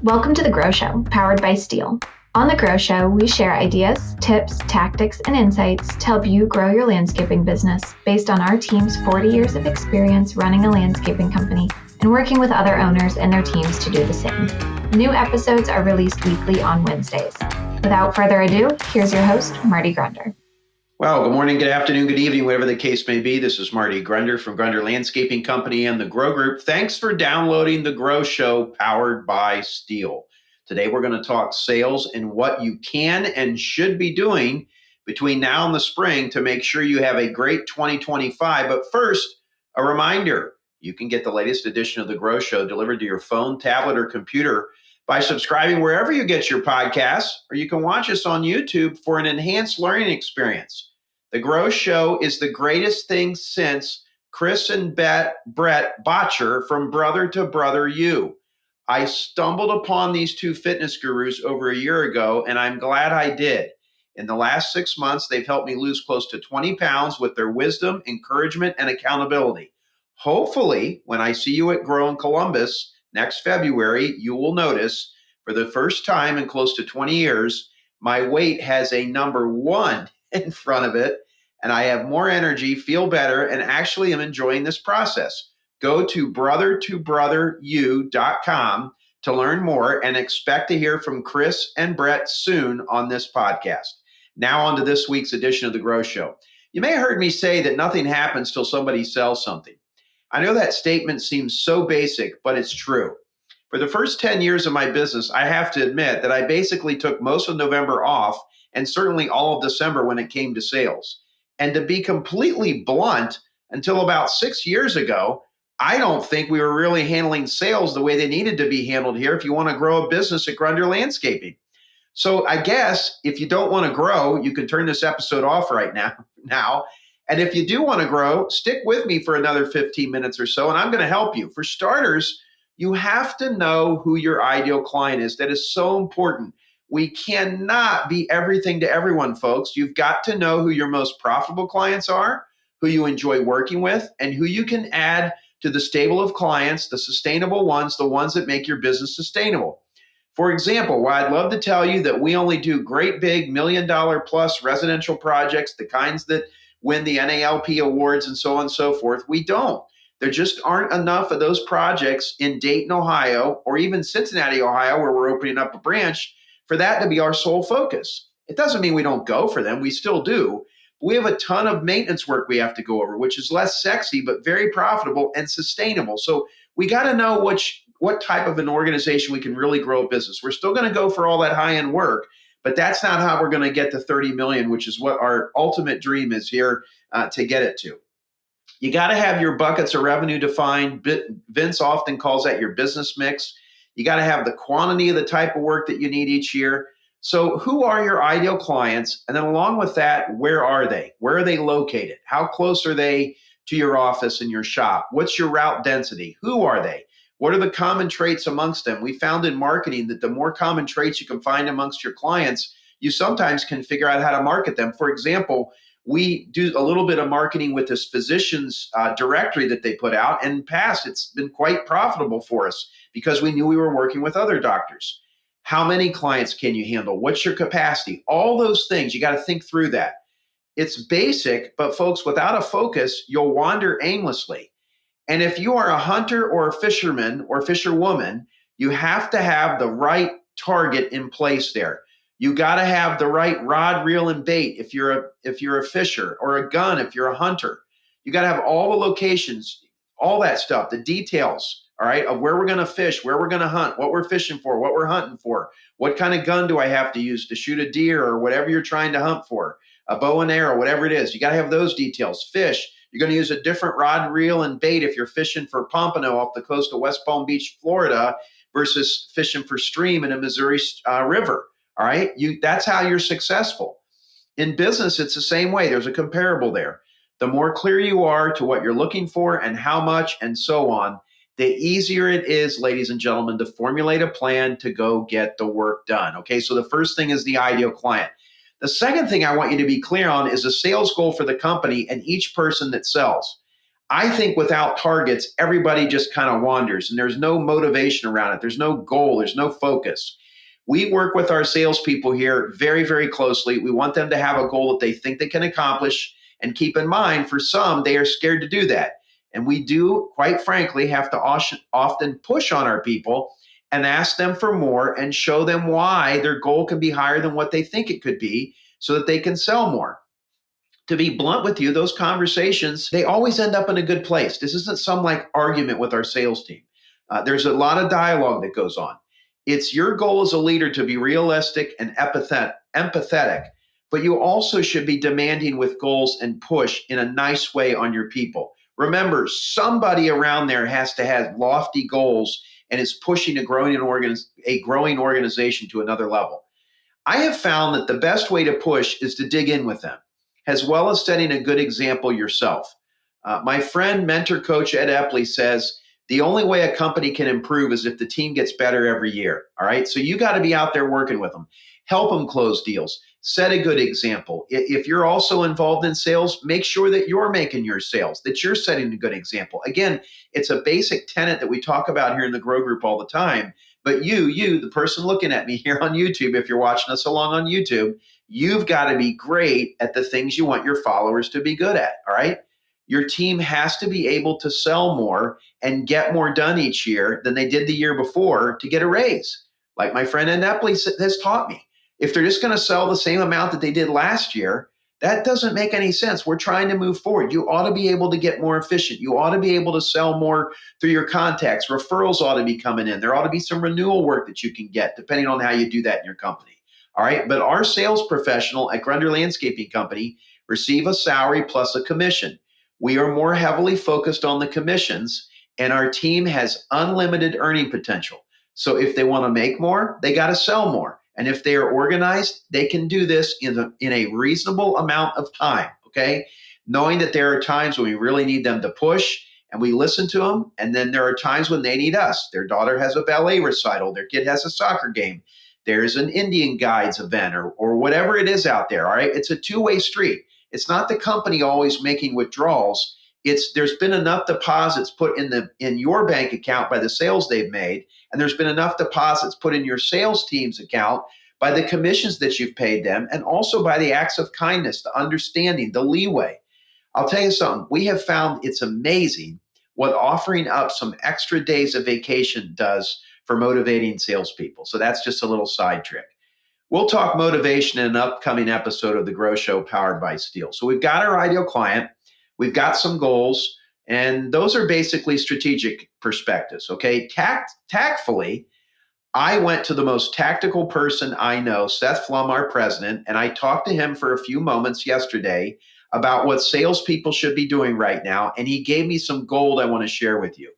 Welcome to The Grow Show, powered by Steel. On The Grow Show, we share ideas, tips, tactics, and insights to help you grow your landscaping business based on our team's 40 years of experience running a landscaping company and working with other owners and their teams to do the same. New episodes are released weekly on Wednesdays. Without further ado, here's your host, Marty Grunder. Well, good morning, good afternoon, good evening, whatever the case may be. This is Marty Grunder from Grunder Landscaping Company and the Grow Group. Thanks for downloading The Grow Show, powered by Steel. Today, we're going to talk sales and what you can and should be doing between now and the spring to make sure you have a great 2025. But first, a reminder, you can get the latest edition of The Grow Show delivered to your phone, tablet, or computer by subscribing wherever you get your podcasts, or you can watch us on YouTube for an enhanced learning experience. The Grow Show is the greatest thing since Chris and Brett Botcher from Brother to Brother You. I stumbled upon these two fitness gurus over a year ago, and I'm glad I did. In the last 6 months, they've helped me lose close to 20 pounds with their wisdom, encouragement, and accountability. Hopefully, when I see you at Grow in Columbus next February, you will notice for the first time in close to 20 years, my weight has a number 1 in front of it, and I have more energy, feel better, and actually am enjoying this process. Go to brothertobrotheryou.com to learn more and expect to hear from Chris and Brett soon on this podcast. Now on to this week's edition of The Grow Show. You may have heard me say that nothing happens till somebody sells something. I know that statement seems so basic, but it's true. For the first 10 years of my business, I have to admit that I basically took most of November off and certainly all of December when it came to sales. And to be completely blunt, until about 6 years ago, I don't think we were really handling sales the way they needed to be handled here if you want to grow a business at Grunder Landscaping. So I guess if you don't want to grow, you can turn this episode off right now. And if you do want to grow, stick with me for another 15 minutes or so, and I'm going to help you. For starters, you have to know who your ideal client is. That is so important. We cannot be everything to everyone, folks. You've got to know who your most profitable clients are, who you enjoy working with, and who you can add to the stable of clients, the sustainable ones, the ones that make your business sustainable. For example, while I'd love to tell you that we only do great big $1 million plus residential projects, the kinds that win the NALP awards and so on and so forth, we don't. There just aren't enough of those projects in Dayton, Ohio, or even Cincinnati, Ohio, where we're opening up a branch, for that to be our sole focus. It doesn't mean we don't go for them. We still do. We have a ton of maintenance work we have to go over, which is less sexy, but very profitable and sustainable. So we got to know what type of an organization we can really grow a business. We're still going to go for all that high-end work, but that's not how we're going to get to 30 million, which is what our ultimate dream is here to get it to. You got to have your buckets of revenue defined. Vince often calls that your business mix. You got to have the quantity of the type of work that you need each year. So who are your ideal clients? And then along with that, where are they? Where are they located? How close are they to your office and your shop? What's your route density? Who are they? What are the common traits amongst them? We found in marketing that the more common traits you can find amongst your clients, you sometimes can figure out how to market them. For example, we do a little bit of marketing with this physician's directory that they put out. And in the past, it's been quite profitable for us because we knew we were working with other doctors. How many clients can you handle? What's your capacity? All those things, you got to think through that. It's basic, but folks, without a focus, you'll wander aimlessly. And if you are a hunter or a fisherman or fisherwoman, you have to have the right target in place there. You got to have the right rod, reel, and bait if you're a fisher, or a gun if you're a hunter. You got to have all the locations, all that stuff, the details, all right, of where we're going to fish, where we're going to hunt, what we're fishing for, what we're hunting for, what kind of gun do I have to use to shoot a deer or whatever you're trying to hunt for, a bow and arrow, whatever it is. You got to have those details. Fish, you're going to use a different rod, reel, and bait if you're fishing for pompano off the coast of West Palm Beach, Florida, versus fishing for stream in a Missouri river. All right, that's how you're successful. In business, it's the same way. There's a comparable there. The more clear you are to what you're looking for and how much and so on, the easier it is, ladies and gentlemen, to formulate a plan to go get the work done. Okay, so the first thing is the ideal client. The second thing I want you to be clear on is a sales goal for the company and each person that sells. I think without targets, everybody just kind of wanders and there's no motivation around it. There's no goal, there's no focus. We work with our salespeople here very, very closely. We want them to have a goal that they think they can accomplish. And keep in mind, for some, they are scared to do that. And we do, quite frankly, have to often push on our people and ask them for more and show them why their goal can be higher than what they think it could be so that they can sell more. To be blunt with you, those conversations, they always end up in a good place. This isn't some like argument with our sales team. There's a lot of dialogue that goes on. It's your goal as a leader to be realistic and empathetic, but you also should be demanding with goals and push in a nice way on your people. Remember, somebody around there has to have lofty goals and is pushing a growing organization to another level. I have found that the best way to push is to dig in with them, as well as setting a good example yourself. My friend, mentor, coach Ed Epley says, the only way a company can improve is if the team gets better every year. All right. So you got to be out there working with them, help them close deals, set a good example. If you're also involved in sales, make sure that you're making your sales, that you're setting a good example. Again, it's a basic tenet that we talk about here in the Grow Group all the time. But you, the person looking at me here on YouTube, if you're watching us along on YouTube, you've got to be great at the things you want your followers to be good at. All right. Your team has to be able to sell more and get more done each year than they did the year before to get a raise. Like my friend Ed Epley has taught me. If they're just going to sell the same amount that they did last year, that doesn't make any sense. We're trying to move forward. You ought to be able to get more efficient. You ought to be able to sell more through your contacts. Referrals ought to be coming in. There ought to be some renewal work that you can get, depending on how you do that in your company. All right. But our sales professional at Grunder Landscaping Company receive a salary plus a commission. We are more heavily focused on the commissions, and our team has unlimited earning potential. So if they want to make more, they got to sell more. And if they are organized, they can do this in a reasonable amount of time, okay? Knowing that there are times when we really need them to push and we listen to them. And then there are times when they need us. Their daughter has a ballet recital. Their kid has a soccer game. There's an Indian guides event or whatever it is out there, all right? It's a two-way street. It's not the company always making withdrawals. There's been enough deposits put in your bank account by the sales they've made, and there's been enough deposits put in your sales team's account by the commissions that you've paid them, and also by the acts of kindness, the understanding, the leeway. I'll tell you something. We have found it's amazing what offering up some extra days of vacation does for motivating salespeople. So that's just a little side trick. We'll talk motivation in an upcoming episode of The Grow Show powered by Steel. So we've got our ideal client, we've got some goals, and those are basically strategic perspectives, okay? Tactfully, I went to the most tactical person I know, Seth Pflum, our president, and I talked to him for a few moments yesterday about what salespeople should be doing right now, and he gave me some gold I want to share with you.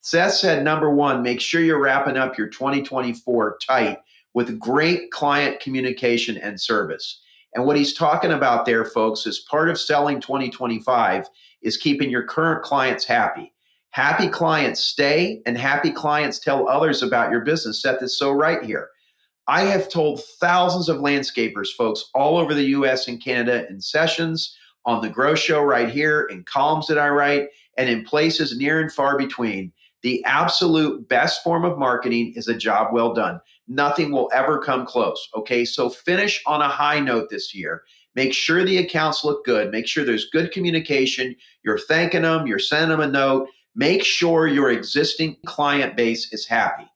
Seth said, number one, make sure you're wrapping up your 2024 tight with great client communication and service. And what he's talking about there, folks, is part of selling 2025 is keeping your current clients happy. Happy clients stay, and happy clients tell others about your business. Seth is so right here. I have told thousands of landscapers, folks, all over the US and Canada in sessions, on the Grow Show right here, in columns that I write, and in places near and far between. The absolute best form of marketing is a job well done. Nothing will ever come close. Okay, so finish on a high note this year. Make sure the accounts look good. Make sure there's good communication. You're thanking them. You're sending them a note. Make sure your existing client base is happy.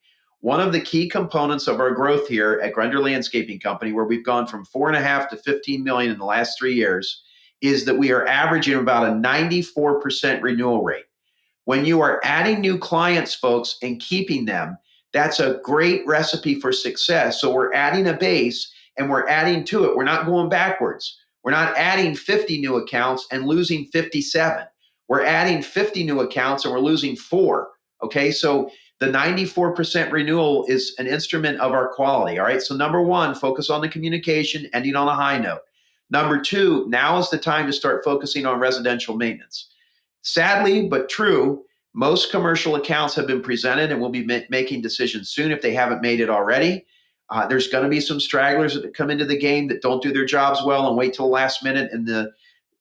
One of the key components of our growth here at Grunder Landscaping Company, where we've gone from 4.5 to 15 million in the last 3 years, is that we are averaging about a 94% renewal rate. When you are adding new clients, folks, and keeping them, that's a great recipe for success. So we're adding a base and we're adding to it. We're not going backwards. We're not adding 50 new accounts and losing 57. We're adding 50 new accounts and we're losing 4. Okay, so the 94% renewal is an instrument of our quality. All right, so number one, focus on the communication, ending on a high note. Number two, now is the time to start focusing on residential maintenance. Sadly, but true, most commercial accounts have been presented and will be making decisions soon if they haven't made it already. There's going to be some stragglers that come into the game that don't do their jobs well and wait till the last minute, and the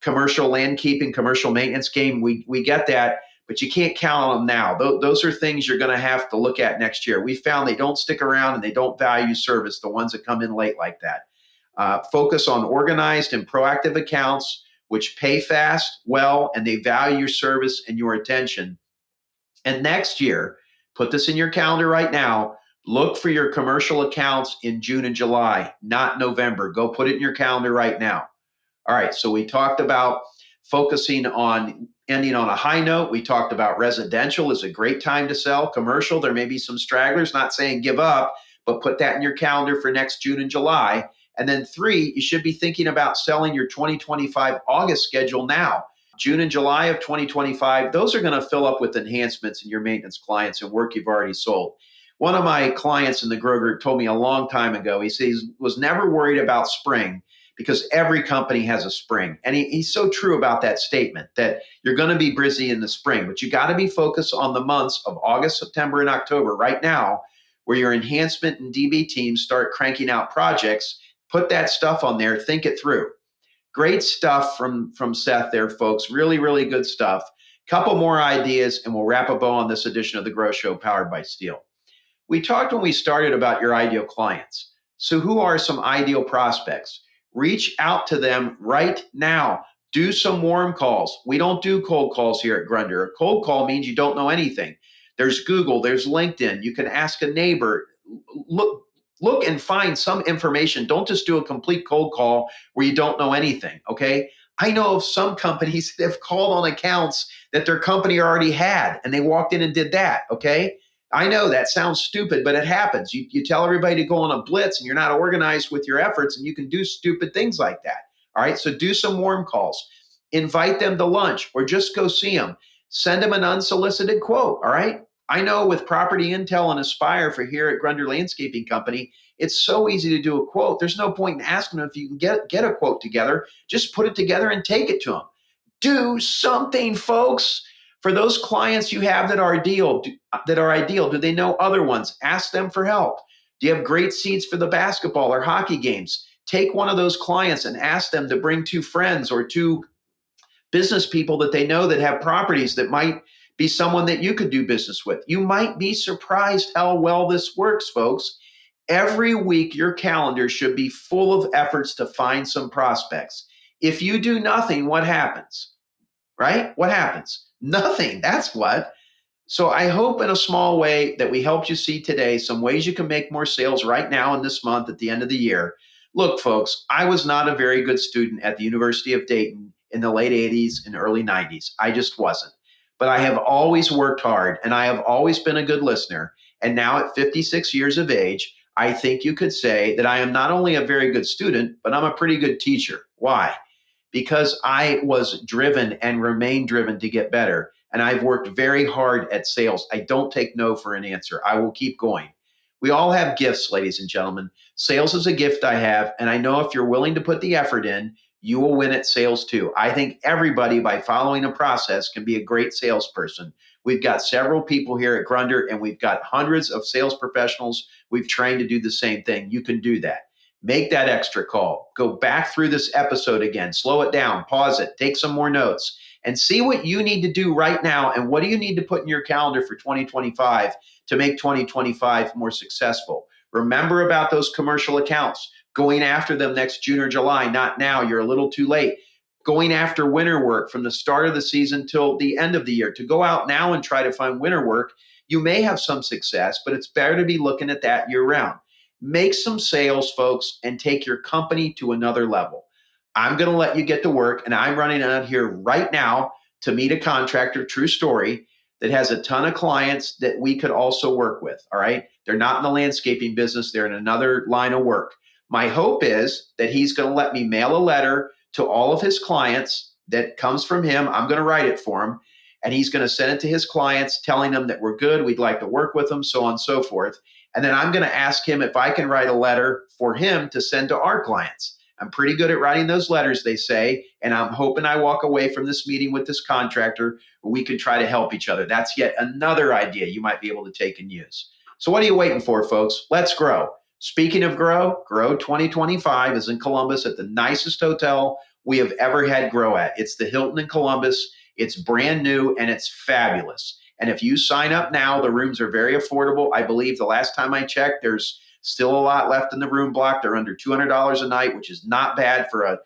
commercial land keeping, commercial maintenance game. We get that, but you can't count on them now. Those are things you're going to have to look at next year. We found they don't stick around and they don't value service, the ones that come in late like that. Focus on organized and proactive accounts, which pay fast, well, and they value your service and your attention. And next year, put this in your calendar right now, look for your commercial accounts in June and July, not November. Go put it in your calendar right now. All right, so we talked about focusing on ending on a high note. We talked about residential is a great time to sell. Commercial, there may be some stragglers, not saying give up, but put that in your calendar for next June and July. And then 3, you should be thinking about selling your 2025 August schedule now. June and July of 2025, those are going to fill up with enhancements in your maintenance clients and work you've already sold. One of my clients in the Grow Group told me a long time ago, he says, was never worried about spring because every company has a spring. And he's so true about that statement that you're going to be busy in the spring, but you got to be focused on the months of August, September, and October right now, where your enhancement and DB teams start cranking out projects. Put that stuff on there, think it through. Great stuff from Seth there, folks. Really, really good stuff. Couple more ideas, and we'll wrap a bow on this edition of The Grow Show, powered by Steel. We talked when we started about your ideal clients. So who are some ideal prospects? Reach out to them right now. Do some warm calls. We don't do cold calls here at Grunder. A cold call means you don't know anything. There's Google, there's LinkedIn. You can ask a neighbor. Look and find some information. Don't just do a complete cold call where you don't know anything, okay? I know of some companies that have called on accounts that their company already had, and they walked in and did that, okay? I know that sounds stupid, but it happens. You tell everybody to go on a blitz, and you're not organized with your efforts, and you can do stupid things like that, all right? So do some warm calls. Invite them to lunch or just go see them. Send them an unsolicited quote, all right? I know with Property Intel and Aspire for here at Grunder Landscaping Company, it's so easy to do a quote. There's no point in asking them if you can get a quote together. Just put it together and take it to them. Do something, folks. For those clients you have that are ideal, do they know other ones? Ask them for help. Do you have great seats for the basketball or hockey games? Take one of those clients and ask them to bring 2 friends or 2 business people that they know that have properties that might be someone that you could do business with. You might be surprised how well this works, folks. Every week, your calendar should be full of efforts to find some prospects. If you do nothing, what happens? Right? What happens? Nothing. That's what. So I hope in a small way that we helped you see today some ways you can make more sales right now in this month at the end of the year. Look, folks, I was not a very good student at the University of Dayton in the late 80s and early 90s. I just wasn't. But I have always worked hard, and I have always been a good listener. And now at 56 years of age, I think you could say that I am not only a very good student, but I'm a pretty good teacher. Why? Because I was driven and remain driven to get better. And I've worked very hard at sales. I don't take no for an answer. I will keep going. We all have gifts, ladies and gentlemen. Sales is a gift I have. And I know if you're willing to put the effort in, you will win at sales too. I think everybody, by following a process, can be a great salesperson. We've got several people here at Grunder, and we've got hundreds of sales professionals we've trained to do the same thing. You can do that. Make that extra call. Go back through this episode again. Slow it down. Pause it. Take some more notes. And see what you need to do right now, and what do you need to put in your calendar for 2025 to make 2025 more successful. Remember about those commercial accounts. Going after them next June or July, not now. You're a little too late. Going after winter work from the start of the season till the end of the year. To go out now and try to find winter work, you may have some success, but it's better to be looking at that year round. Make some sales, folks, and take your company to another level. I'm going to let you get to work, and I'm running out here right now to meet a contractor, true story, that has a ton of clients that we could also work with, all right? They're not in the landscaping business. They're in another line of work. My hope is that he's going to let me mail a letter to all of his clients that comes from him. I'm going to write it for him, and he's going to send it to his clients, telling them that we're good, we'd like to work with them, so on and so forth. And then I'm going to ask him if I can write a letter for him to send to our clients. I'm pretty good at writing those letters, they say, and I'm hoping I walk away from this meeting with this contractor where we can try to help each other. That's yet another idea you might be able to take and use. So what are you waiting for, folks? Let's grow. Speaking of Grow 2025 is in Columbus at the nicest hotel we have ever had grow at. It's the Hilton in Columbus. It's brand new and it's fabulous. And if you sign up now, the rooms are very affordable. I believe the last time I checked, there's still a lot left in the room block. They're under $200 a night, which is not bad for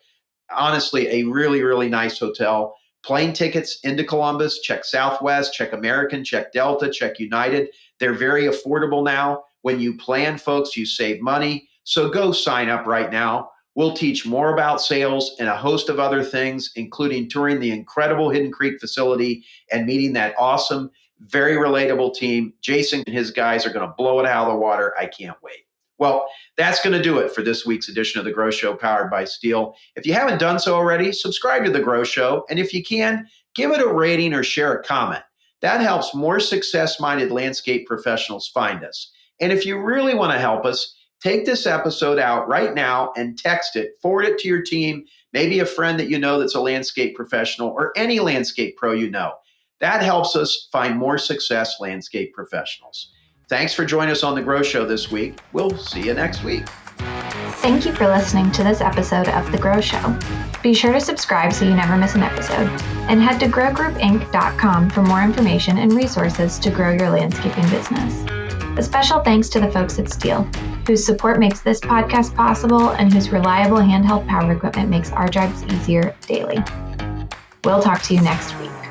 honestly, a really, really nice hotel. Plane tickets into Columbus, check Southwest, check American, check Delta, check United. They're very affordable now. When you plan, folks, you save money. So go sign up right now. We'll teach more about sales and a host of other things, including touring the incredible Hidden Creek facility and meeting that awesome, very relatable team. Jason and his guys are going to blow it out of the water. I can't wait. Well, that's going to do it for this week's edition of The Grow Show, powered by Steel. If you haven't done so already, subscribe to The Grow Show. And if you can, give it a rating or share a comment. That helps more success-minded landscape professionals find us. And if you really want to help us, take this episode out right now and text it, forward it to your team, maybe a friend that you know that's a landscape professional or any landscape pro you know. That helps us find more success landscape professionals. Thanks for joining us on The Grow Show this week. We'll see you next week. Thank you for listening to this episode of The Grow Show. Be sure to subscribe so you never miss an episode. And head to growgroupinc.com for more information and resources to grow your landscaping business. A special thanks to the folks at Steel, whose support makes this podcast possible and whose reliable handheld power equipment makes our jobs easier daily. We'll talk to you next week.